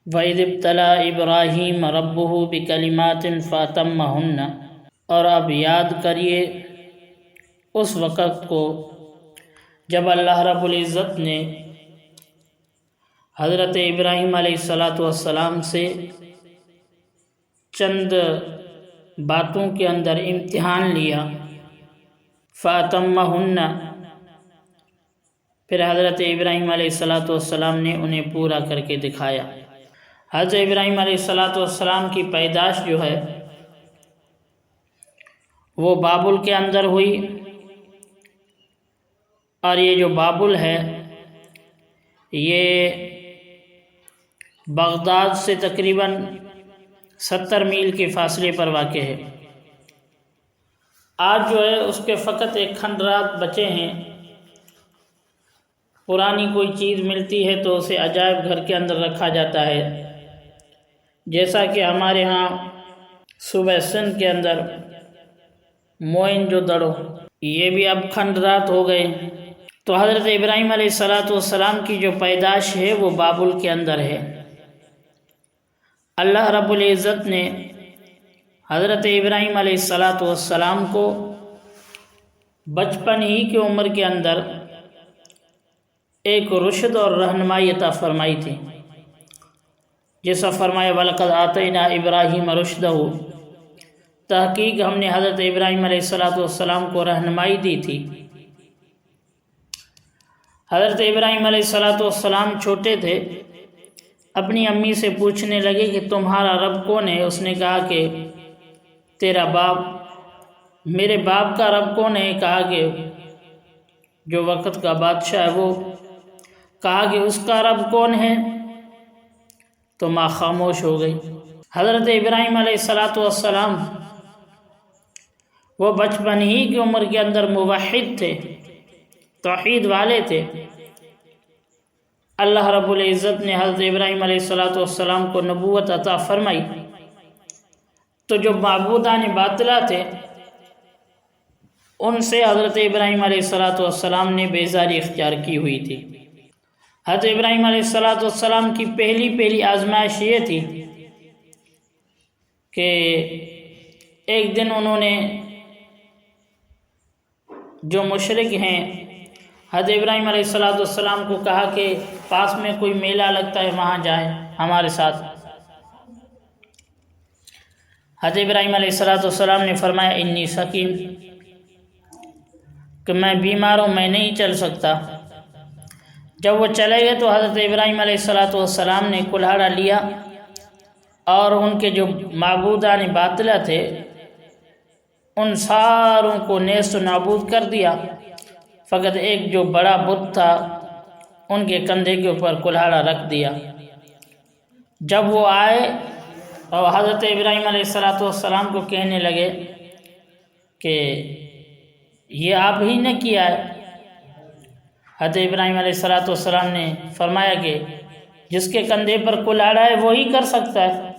وَإِذِ ابْتَلَىٰ إِبْرَاهِيمَ رَبُّهُ بِكَلِمَاتٍ فَأَتَمَّهُنَّ، اور اب یاد کریے اس وقت کو جب اللہ رب العزت نے حضرت ابراہیم علیہ السلام سے چند باتوں کے اندر امتحان لیا۔ فَأَتَمَّهُنَّ، پھر حضرت ابراہیم علیہ السلام نے انہیں پورا کر کے دکھایا۔ حضرت ابراہیم علیہ السلام کی پیدائش جو ہے وہ بابل کے اندر ہوئی، اور یہ جو بابل ہے یہ بغداد سے تقریباً 70 میل کے فاصلے پر واقع ہے۔ آج جو ہے اس کے فقط ایک کھنڈرات بچے ہیں۔ پرانی کوئی چیز ملتی ہے تو اسے عجائب گھر کے اندر رکھا جاتا ہے، جیسا کہ ہمارے ہاں صوبہ سندھ کے اندر موئن جو دڑو، یہ بھی اب کھنڈرات ہو گئے۔ تو حضرت ابراہیم علیہ السلام کی جو پیدائش ہے وہ بابل کے اندر ہے۔ اللہ رب العزت نے حضرت ابراہیم علیہ السلام کو بچپن ہی کی عمر کے اندر ایک رشد اور رہنمائی عطا فرمائی تھی، جیسا فرمایا وَلَقَدْ آتَيْنَا إِبْرَاهِيمَ رُشْدَهُ، تحقیق ہم نے حضرت ابراہیم علیہ السلام کو رہنمائی دی تھی۔ حضرت ابراہیم علیہ السلام چھوٹے تھے، اپنی امی سے پوچھنے لگے کہ تمہارا رب کون ہے؟ اس نے کہا کہ تیرا باپ۔ میرے باپ کا رب کون ہے؟ کہا کہ جو وقت کا بادشاہ ہے وہ۔ کہا کہ اس کا رب کون ہے؟ تو ماں خاموش ہو گئی۔ حضرت ابراہیم علیہ السلام وہ بچپن ہی کی عمر کے اندر موحد تھے، توحید والے تھے۔ اللہ رب العزت نے حضرت ابراہیم علیہ السلام کو نبوت عطا فرمائی، تو جو معبودان باطلہ تھے ان سے حضرت ابراہیم علیہ السلام نے بیزاری اختیار کی ہوئی تھی۔ حضرت ابراہیم علیہ السلام کی پہلی آزمائش یہ تھی کہ ایک دن انہوں نے جو مشرک ہیں حضرت ابراہیم علیہ السلام کو کہا کہ پاس میں کوئی میلہ لگتا ہے وہاں جائیں ہمارے ساتھ۔ حضرت ابراہیم علیہ السلام نے فرمایا انی سقیم، کہ میں بیمار ہوں، میں نہیں چل سکتا۔ جب وہ چلے گئے تو حضرت ابراہیم علیہ السلام نے کلہاڑا لیا اور ان کے جو معبودان باطلہ تھے ان ساروں کو نیست و نابود کر دیا، فقط ایک جو بڑا بت تھا ان کے کندھے کے اوپر کلہاڑا رکھ دیا۔ جب وہ آئے اور حضرت ابراہیم علیہ السلام کو کہنے لگے کہ یہ آپ ہی نے کیا ہے، حضرت ابراہیم علیہ السلام نے فرمایا کہ جس کے کندھے پر کلہاڑا ہے وہی کر سکتا ہے،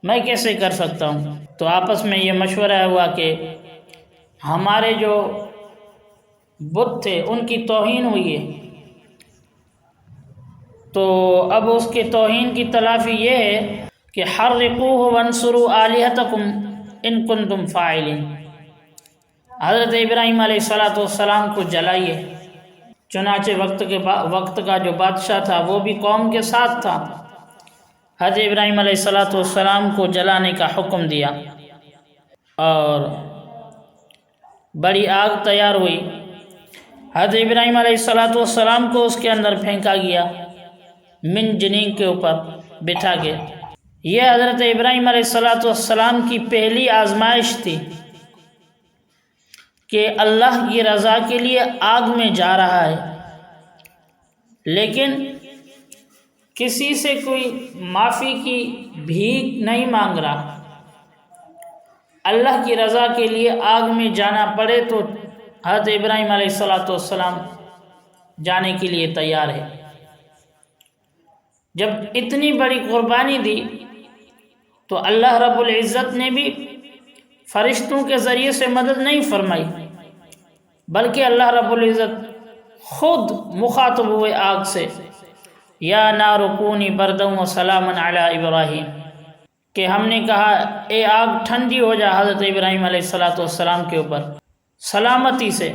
میں کیسے کر سکتا ہوں؟ تو آپس میں یہ مشورہ ہوا کہ ہمارے جو بت تھے ان کی توہین ہوئی ہے، تو اب اس کے توہین کی تلافی یہ ہے کہ حرقوہ وانصروا آلہتکم ان کنتم فاعلین، حضرت ابراہیم علیہ السلام کو جلائیے۔ چنانچہ وقت کا جو بادشاہ تھا وہ بھی قوم کے ساتھ تھا، حضرت ابراہیم علیہ السلام کو جلانے کا حکم دیا اور بڑی آگ تیار ہوئی۔ حضرت ابراہیم علیہ السلام کو اس کے اندر پھینکا گیا، من جنین کے اوپر بٹھا کے۔ یہ حضرت ابراہیم علیہ السلام کی پہلی آزمائش تھی کہ اللہ کی رضا کے لیے آگ میں جا رہا ہے، لیکن کسی سے کوئی معافی کی بھیک نہیں مانگ رہا۔ اللہ کی رضا کے لیے آگ میں جانا پڑے تو حضرت ابراہیم علیہ السلام جانے کے لیے تیار ہے۔ جب اتنی بڑی قربانی دی تو اللہ رب العزت نے بھی فرشتوں کے ذریعے سے مدد نہیں فرمائی، بلکہ اللہ رب العزت خود مخاطب ہوئے آگ سے، یا نار کونی بردم و سلام علی ابراہیم، کہ ہم نے کہا اے آگ ٹھنڈی ہو جا حضرت ابراہیم علیہ السلام کے اوپر سلامتی سے،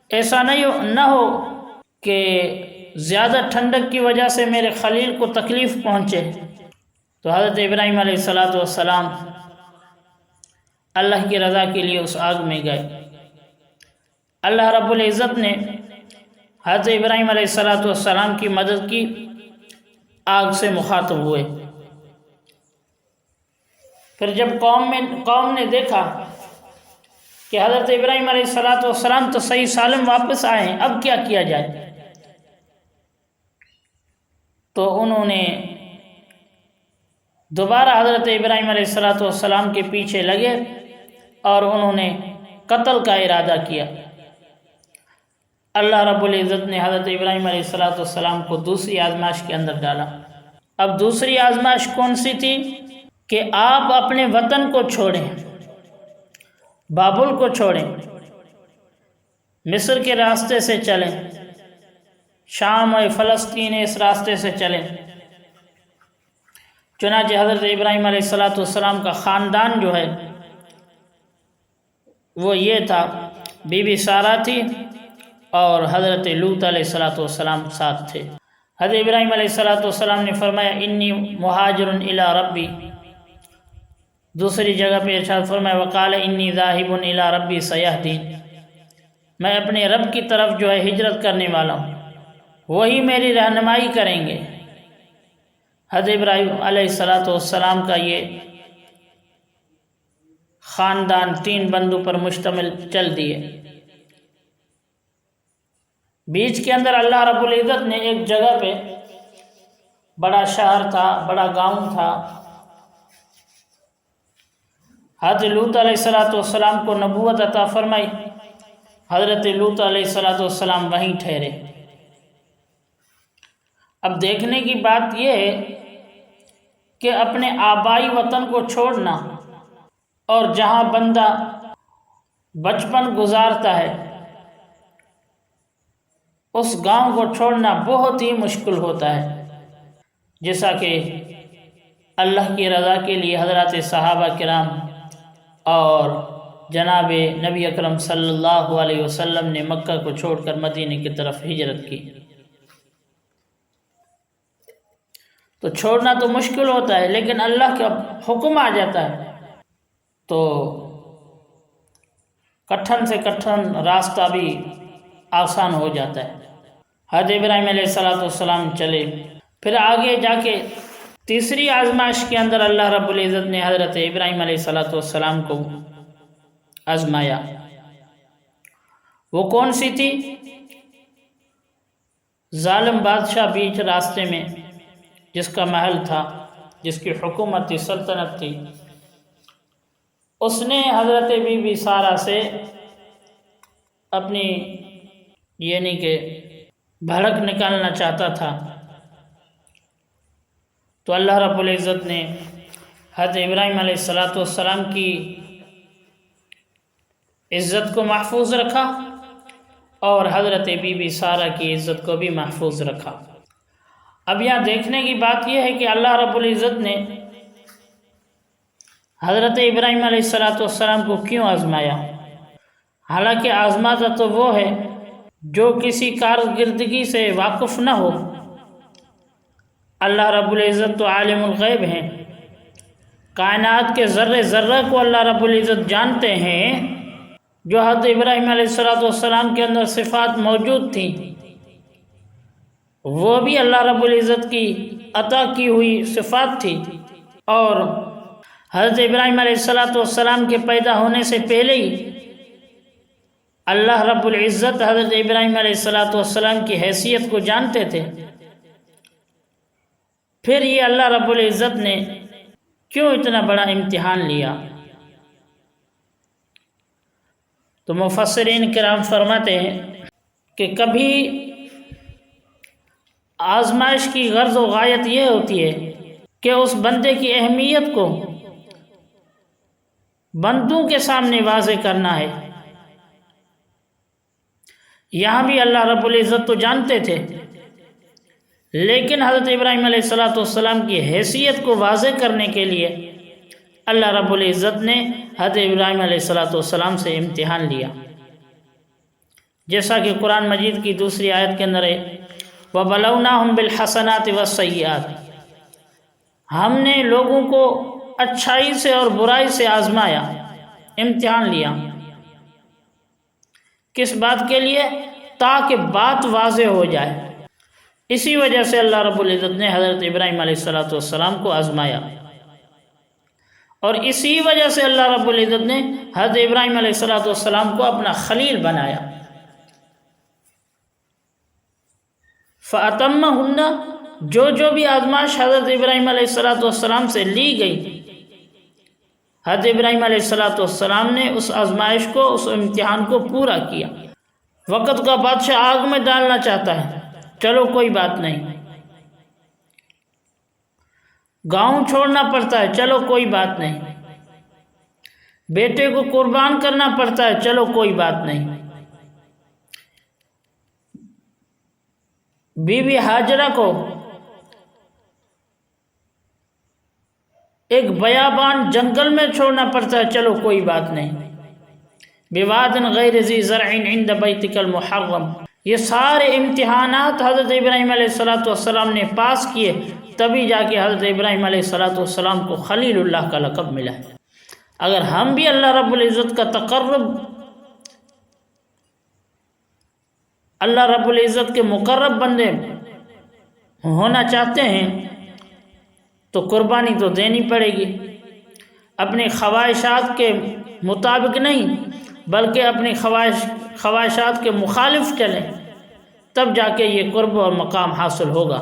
ایسا نہ ہو کہ زیادہ ٹھنڈک کی وجہ سے میرے خلیل کو تکلیف پہنچے۔ تو حضرت ابراہیم علیہ السلام اللہ کی رضا کے لیے اس آگ میں گئے۔ اللہ رب العزت نے حضرت ابراہیم علیہ السلام کی مدد کی، آگ سے مخاطب ہوئے۔ پھر جب قوم نے دیکھا کہ حضرت ابراہیم علیہ السلام تو صحیح سالم واپس آئے ہیں، اب کیا کیا جائے، تو انہوں نے دوبارہ حضرت ابراہیم علیہ السلام کے پیچھے لگے اور انہوں نے قتل کا ارادہ کیا۔ اللہ رب العزت نے حضرت ابراہیم علیہ السلام کو دوسری آزمائش کے اندر ڈالا۔ اب دوسری آزمائش کون سی تھی؟ کہ آپ اپنے وطن کو چھوڑیں، بابل کو چھوڑیں، مصر کے راستے سے چلیں، شام و فلسطین اس راستے سے چلیں۔ چنانچہ حضرت ابراہیم علیہ السلام کا خاندان جو ہے وہ یہ تھا، بی بی سارہ تھی اور حضرت لوط علیہ السلام ساتھ تھے۔ حضرت ابراہیم علیہ السلام نے فرمایا انی مہاجر الی ربی، دوسری جگہ پہ ارشاد فرمایا وقال انی ذاہب الی ربی سیہدین، میں اپنے رب کی طرف جو ہے ہجرت کرنے والا ہوں، وہی میری رہنمائی کریں گے۔ حضرت ابراہیم علیہ السلام کا یہ خاندان 3 بندوں پر مشتمل چل دیے۔ بیچ کے اندر اللہ رب العزت نے ایک جگہ پہ بڑا شہر تھا، بڑا گاؤں تھا، حضرت لوط علیہ السلام کو نبوت عطا فرمائی، حضرت لوط علیہ السلام وہیں ٹھہرے۔ اب دیکھنے کی بات یہ ہے کہ اپنے آبائی وطن کو چھوڑنا اور جہاں بندہ بچپن گزارتا ہے اس گاؤں کو چھوڑنا بہت ہی مشکل ہوتا ہے، جیسا کہ اللہ کی رضا کے لیے حضرات صحابہ کرام اور جناب نبی اکرم صلی اللہ علیہ وسلم نے مکہ کو چھوڑ کر مدینے کی طرف ہجرت کی۔ تو چھوڑنا تو مشکل ہوتا ہے، لیکن اللہ کا حکم آ جاتا ہے تو کٹھن سے کٹھن راستہ بھی آسان ہو جاتا ہے۔ حضرت ابراہیم علیہ السلام چلے، پھر آگے جا کے تیسری آزمائش کے اندر اللہ رب العزت نے حضرت ابراہیم علیہ السلام کو آزمایا۔ وہ کون سی تھی؟ ظالم بادشاہ بیچ راستے میں جس کا محل تھا، جس کی حکومت تھی، سلطنت تھی، اس نے حضرت بی بی سارہ سے اپنی یعنی کہ بھڑک نکالنا چاہتا تھا۔ تو اللہ رب العزت نے حضرت ابراہیم علیہ السلام کی عزت کو محفوظ رکھا اور حضرت بی بی سارہ کی عزت کو بھی محفوظ رکھا۔ اب یہاں دیکھنے کی بات یہ ہے کہ اللہ رب العزت نے حضرت ابراہیم علیہ السلام کو کیوں آزمایا؟ حالانکہ آزماتا تو وہ ہے جو کسی کارکردگی سے واقف نہ ہو۔ اللہ رب العزت تو عالم الغیب ہیں، کائنات کے ذرے ذرہ کو اللہ رب العزت جانتے ہیں۔ جو حضرت ابراہیم علیہ السلام کے اندر صفات موجود تھیں وہ بھی اللہ رب العزت کی عطا کی ہوئی صفات تھی، اور حضرت ابراہیم علیہ السلام کے پیدا ہونے سے پہلے ہی اللہ رب العزت حضرت ابراہیم علیہ السلام کی حیثیت کو جانتے تھے۔ پھر یہ اللہ رب العزت نے کیوں اتنا بڑا امتحان لیا؟ تو مفسرین کرام فرماتے ہیں کہ کبھی آزمائش کی غرض و غایت یہ ہوتی ہے کہ اس بندے کی اہمیت کو بندوں کے سامنے واضح کرنا ہے۔ یہاں بھی اللہ رب العزت تو جانتے تھے لیکن حضرت ابراہیم علیہ السلام کی حیثیت کو واضح کرنے کے لیے اللہ رب العزت نے حضرت ابراہیم علیہ السلام سے امتحان لیا، جیسا کہ قرآن مجید کی دوسری آیت کے اندر ہے وَبَلَوْنَاهُمْ بِالْحَسَنَاتِ وَالسَّيِّئَاتِ، ہم نے لوگوں کو اچھائی سے اور برائی سے آزمایا، امتحان لیا۔ کس بات کے لیے؟ تاکہ بات واضح ہو جائے۔ اسی وجہ سے اللہ رب العزت نے حضرت ابراہیم علیہ السلام کو آزمایا، اور اسی وجہ سے اللہ رب العزت نے حضرت ابراہیم علیہ السلام کو اپنا خلیل بنایا۔ فَأَتَمَّهُنَّ، جو بھی آزمائش حضرت ابراہیم علیہ السلام سے لی گئی، حضرت ابراہیم علیہ السلام نے اس آزمائش کو، اس امتحان کو پورا کیا۔ وقت کا بادشاہ آگ میں ڈالنا چاہتا ہے، چلو کوئی بات نہیں۔ گاؤں چھوڑنا پڑتا ہے، چلو کوئی بات نہیں۔ بیٹے کو قربان کرنا پڑتا ہے، چلو کوئی بات نہیں۔ بی بی ہاجرہ کو ایک بیابان جنگل میں چھوڑنا پڑتا ہے، چلو کوئی بات نہیں۔ بواد غیر ذی زرع عند بیتک المحرم، یہ سارے امتحانات حضرت ابراہیم علیہ السلام نے پاس کیے، تبھی جا کے حضرت ابراہیم علیہ السلام کو خلیل اللہ کا لقب ملا ہے۔ اگر ہم بھی اللہ رب العزت کا تقرب، اللہ رب العزت کے مقرب بندے ہونا چاہتے ہیں تو قربانی تو دینی پڑے گی، اپنی خواہشات کے مطابق نہیں بلکہ اپنی خواہشات کے مخالف چلیں، تب جا کے یہ قرب اور مقام حاصل ہوگا۔